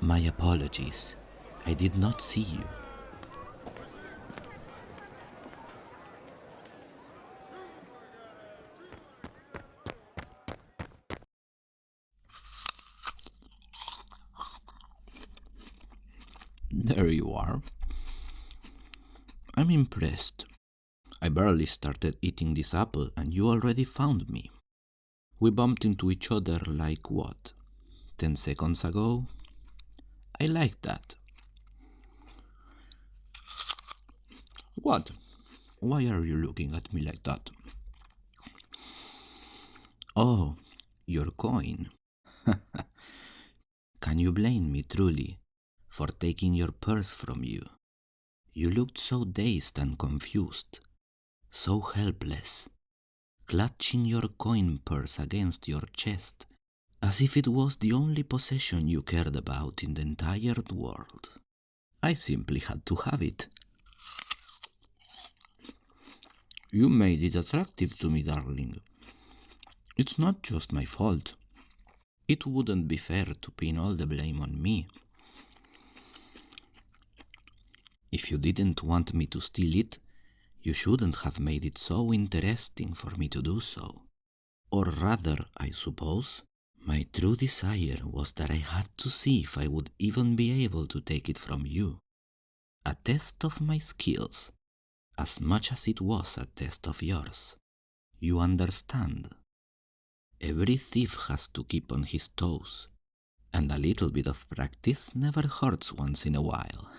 My apologies. I did not see you. There you are. I'm impressed. I barely started eating this apple and you already found me. We bumped into each other like what? 10 seconds ago? I like that. What? Why are you looking at me like that? Oh, your coin. Can you blame me truly for taking your purse from you? You looked so dazed and confused, so helpless, clutching your coin purse against your chest, as if it was the only possession you cared about in the entire world. I simply had to have it. You made it attractive to me, darling. It's not just my fault. It wouldn't be fair to pin all the blame on me. If you didn't want me to steal it, you shouldn't have made it so interesting for me to do so. Or rather, I suppose, my true desire was that I had to see if I would even be able to take it from you. A test of my skills, as much as it was a test of yours. You understand? Every thief has to keep on his toes, and a little bit of practice never hurts once in a while.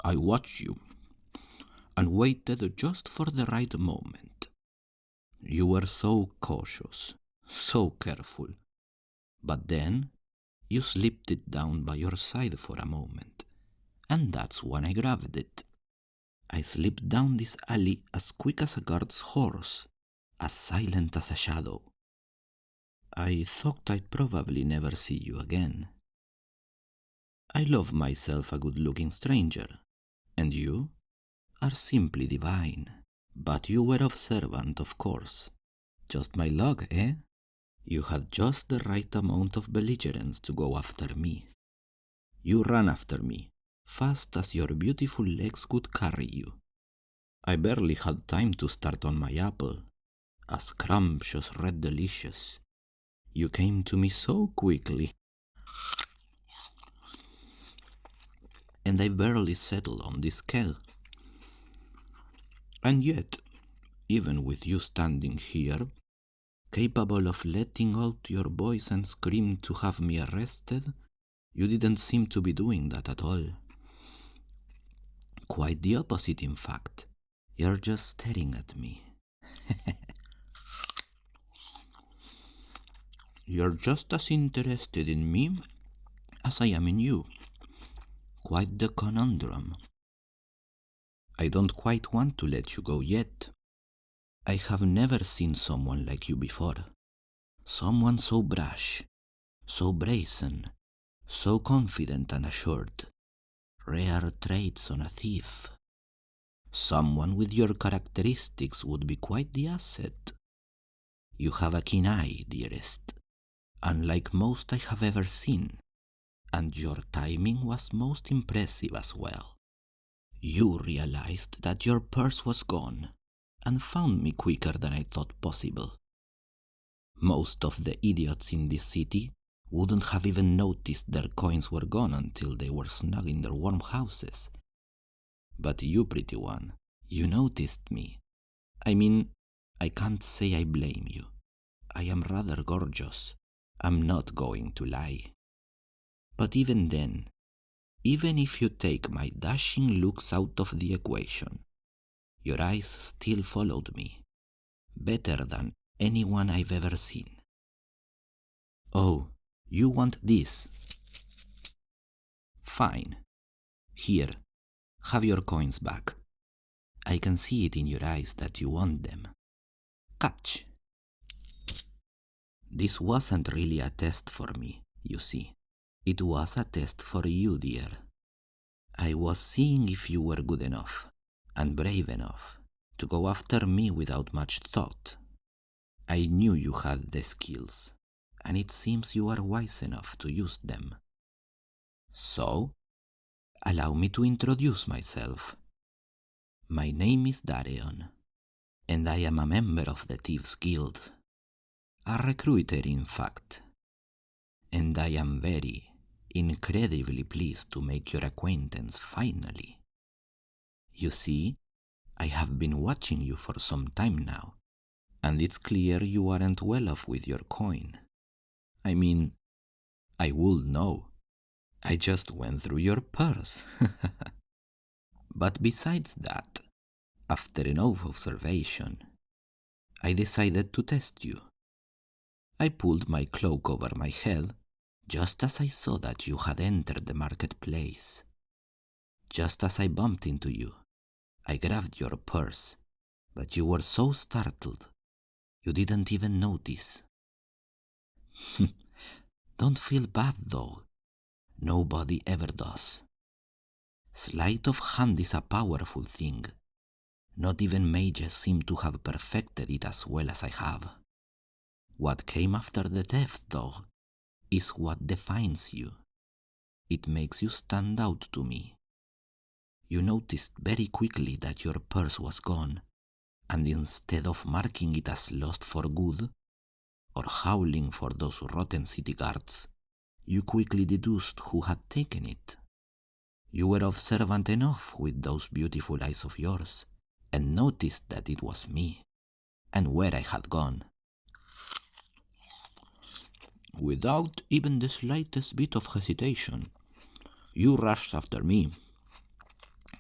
I watched you, and waited just for the right moment. You were so cautious, so careful, but then you slipped it down by your side for a moment, and that's when I grabbed it. I slipped down this alley as quick as a guard's horse, as silent as a shadow. I thought I'd probably never see you again. I love myself a good-looking stranger, and you are simply divine. But you were observant, of course. Just my luck, eh? You had just the right amount of belligerence to go after me. You ran after me, fast as your beautiful legs could carry you. I barely had time to start on my apple, a scrumptious red delicious. You came to me so quickly. And I barely settled on this keg. And yet, even with you standing here, capable of letting out your voice and scream to have me arrested, you didn't seem to be doing that at all. Quite the opposite, in fact. You're just staring at me. You're just as interested in me as I am in you. Quite the conundrum. I don't quite want to let you go yet. I have never seen someone like you before. Someone so brash, so brazen, so confident and assured. Rare traits on a thief. Someone with your characteristics would be quite the asset. You have a keen eye, dearest, unlike most I have ever seen, and your timing was most impressive as well. You realized that your purse was gone, and found me quicker than I thought possible. Most of the idiots in this city wouldn't have even noticed their coins were gone until they were snug in their warm houses. But you, pretty one, you noticed me. I mean, I can't say I blame you. I am rather gorgeous. I'm not going to lie. But even then, even if you take my dashing looks out of the equation, your eyes still followed me, better than anyone I've ever seen. Oh, you want this? Fine. Here, have your coins back. I can see it in your eyes that you want them. Catch! This wasn't really a test for me, you see. It was a test for you, dear. I was seeing if you were good enough, and brave enough, to go after me without much thought. I knew you had the skills, and it seems you are wise enough to use them. So, allow me to introduce myself. My name is Dareon, and I am a member of the Thieves Guild. A recruiter, in fact. And I am incredibly pleased to make your acquaintance finally. You see, I have been watching you for some time now, and it's clear you aren't well off with your coin. I mean, I would know. I just went through your purse. But besides that, after enough observation, I decided to test you. I pulled my cloak over my head just as I saw that you had entered the marketplace. Just as I bumped into you, I grabbed your purse, but you were so startled, you didn't even notice. Don't feel bad though. Nobody ever does. Sleight of hand is a powerful thing. Not even mages seem to have perfected it as well as I have. What came after the theft, though, is what defines you. It makes you stand out to me. You noticed very quickly that your purse was gone, and instead of marking it as lost for good, or howling for those rotten city guards, you quickly deduced who had taken it. You were observant enough with those beautiful eyes of yours, and noticed that it was me, and where I had gone. Without even the slightest bit of hesitation, you rushed after me.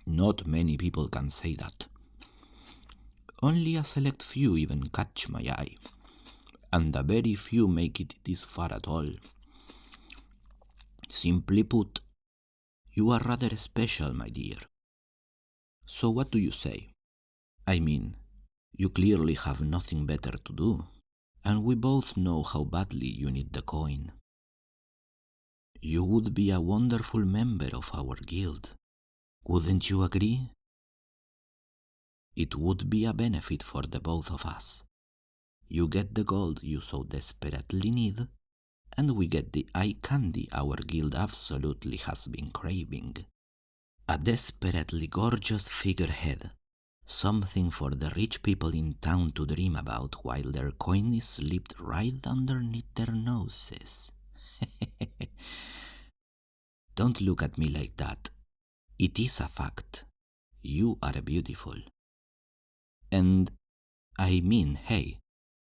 Not many people can say that. Only a select few even catch my eye, and a very few make it this far at all. Simply put, you are rather special, my dear. So what do you say? I mean, you clearly have nothing better to do, and we both know how badly you need the coin. You would be a wonderful member of our guild, wouldn't you agree? It would be a benefit for the both of us. You get the gold you so desperately need, and we get the eye candy our guild absolutely has been craving. A desperately gorgeous figurehead, something for the rich people in town to dream about while their coin is slipped right underneath their noses. Don't look at me like that. It is a fact. You are beautiful. And, I mean, hey,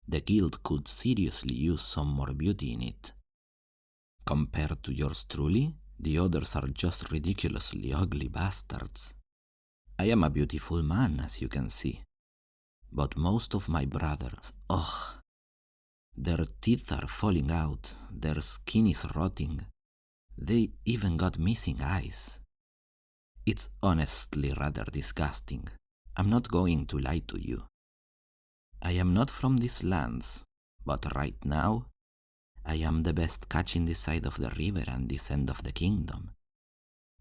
the guild could seriously use some more beauty in it. Compared to yours truly, the others are just ridiculously ugly bastards. I am a beautiful man, as you can see. But most of my brothers, ugh, their teeth are falling out, their skin is rotting. They even got missing eyes. It's honestly rather disgusting. I'm not going to lie to you. I am not from these lands, but right now, I am the best catch in this side of the river and this end of the kingdom.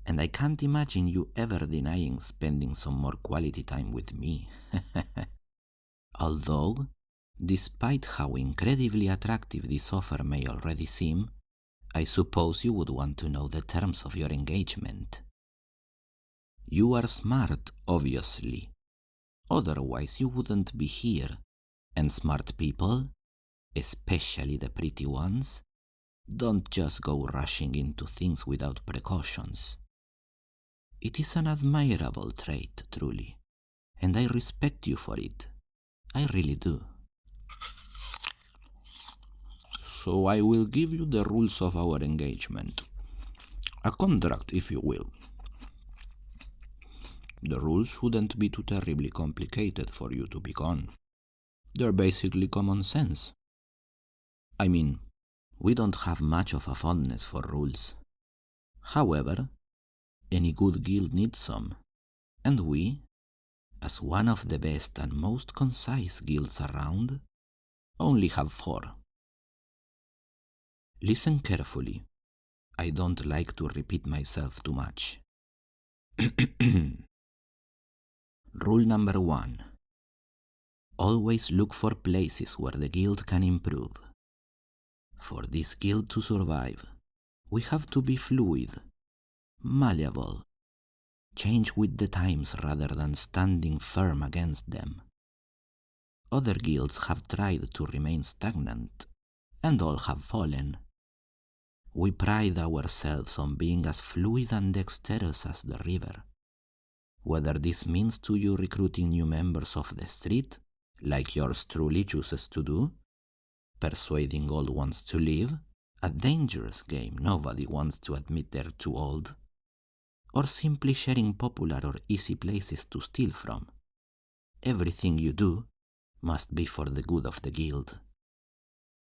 And I can't imagine you ever denying spending some more quality time with me. Although, despite how incredibly attractive this offer may already seem, I suppose you would want to know the terms of your engagement. You are smart, obviously. Otherwise you wouldn't be here, and smart people, especially the pretty ones, don't just go rushing into things without precautions. It is an admirable trait, truly, and I respect you for it. I really do. So I will give you the rules of our engagement. A contract, if you will. The rules shouldn't be too terribly complicated for you to pick on. They're basically common sense. I mean, we don't have much of a fondness for rules. However, any good guild needs some, and we, as one of the best and most concise guilds around, only have 4. Listen carefully. I don't like to repeat myself too much. Rule number 1. Always look for places where the guild can improve. For this guild to survive, we have to be fluid, malleable, change with the times rather than standing firm against them. Other guilds have tried to remain stagnant, and all have fallen. We pride ourselves on being as fluid and dexterous as the river. Whether this means to you recruiting new members off the street, like yours truly chooses to do, persuading old ones to leave, a dangerous game nobody wants to admit they're too old, or simply sharing popular or easy places to steal from, everything you do must be for the good of the guild.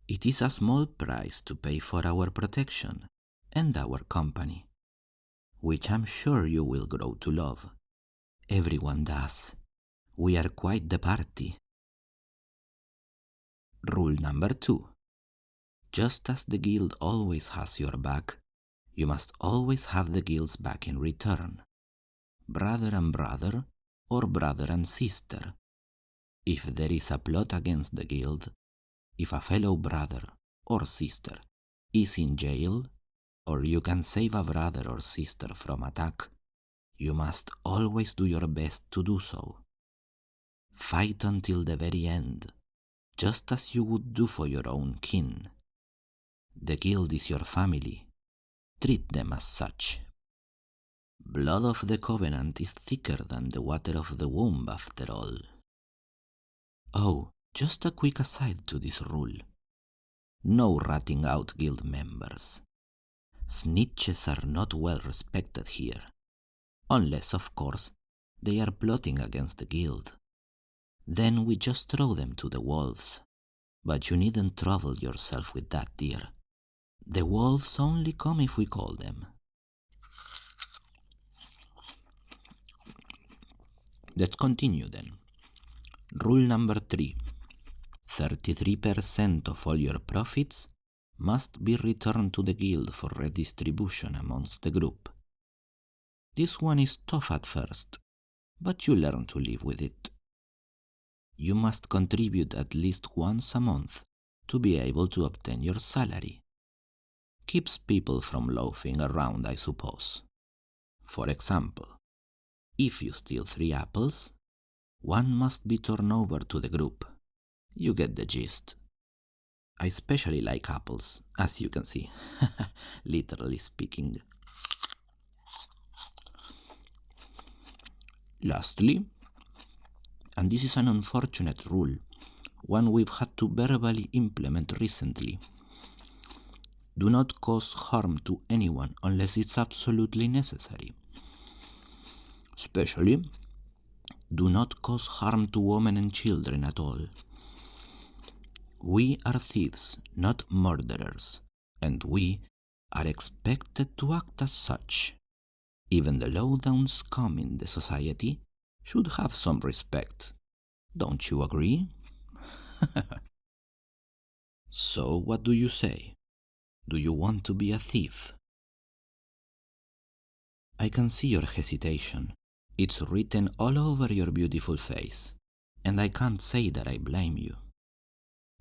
It is a small price to pay for our protection and our company, which I'm sure you will grow to love. Everyone does. We are quite the party. Rule number 2. Just as the guild always has your back, you must always have the guild's back in return. Brother and brother, or brother and sister. If there is a plot against the guild, if a fellow brother or sister is in jail, or you can save a brother or sister from attack, you must always do your best to do so. Fight until the very end, just as you would do for your own kin. The guild is your family. Treat them as such. Blood of the covenant is thicker than the water of the womb, after all. Oh, just a quick aside to this rule. No ratting out guild members. Snitches are not well respected here, unless, of course, they are plotting against the guild. Then we just throw them to the wolves. But you needn't trouble yourself with that, dear. The wolves only come if we call them. Let's continue then. Rule number 3. 33% of all your profits must be returned to the guild for redistribution amongst the group. This one is tough at first, but you learn to live with it. You must contribute at least once a month to be able to obtain your salary. Keeps people from loafing around, I suppose. For example, if you steal 3 apples, one must be turned over to the group. You get the gist. I especially like apples, as you can see, literally speaking. Lastly, and this is an unfortunate rule, one we've had to verbally implement recently, do not cause harm to anyone unless it's absolutely necessary. Especially, do not cause harm to women and children at all. We are thieves, not murderers, and we are expected to act as such. Even the low-down scum in the society should have some respect. Don't you agree? So what do you say? Do you want to be a thief? I can see your hesitation. It's written all over your beautiful face, and I can't say that I blame you.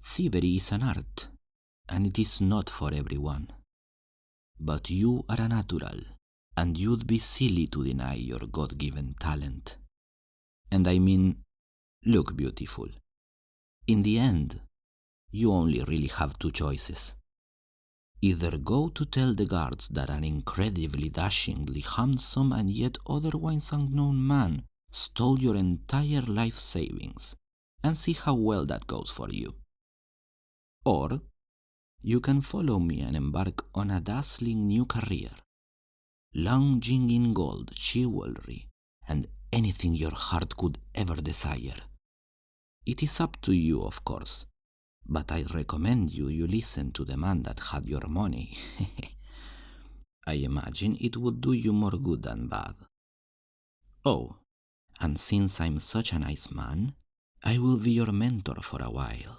Thievery is an art, and it is not for everyone. But you are a natural, and you'd be silly to deny your God-given talent. And I mean, look, beautiful. In the end, you only really have 2 choices. Either go to tell the guards that an incredibly dashingly handsome and yet otherwise unknown man stole your entire life savings, and see how well that goes for you. Or you can follow me and embark on a dazzling new career, lounging in gold, jewelry, and anything your heart could ever desire. It is up to you, of course, but I recommend you listen to the man that had your money. I imagine it would do you more good than bad. Oh, and since I'm such a nice man, I will be your mentor for a while.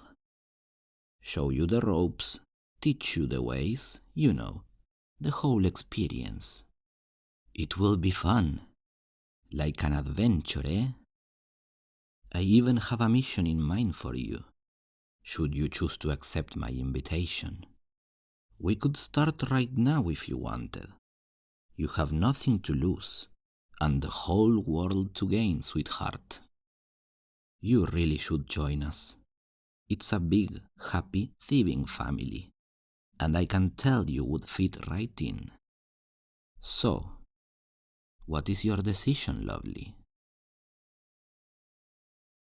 Show you the ropes, teach you the ways, you know, the whole experience. It will be fun, like an adventure, eh? I even have a mission in mind for you, should you choose to accept my invitation. We could start right now if you wanted. You have nothing to lose, and the whole world to gain, sweetheart. You really should join us. It's a big, happy thieving family, and I can tell you would fit right in. So, what is your decision, lovely?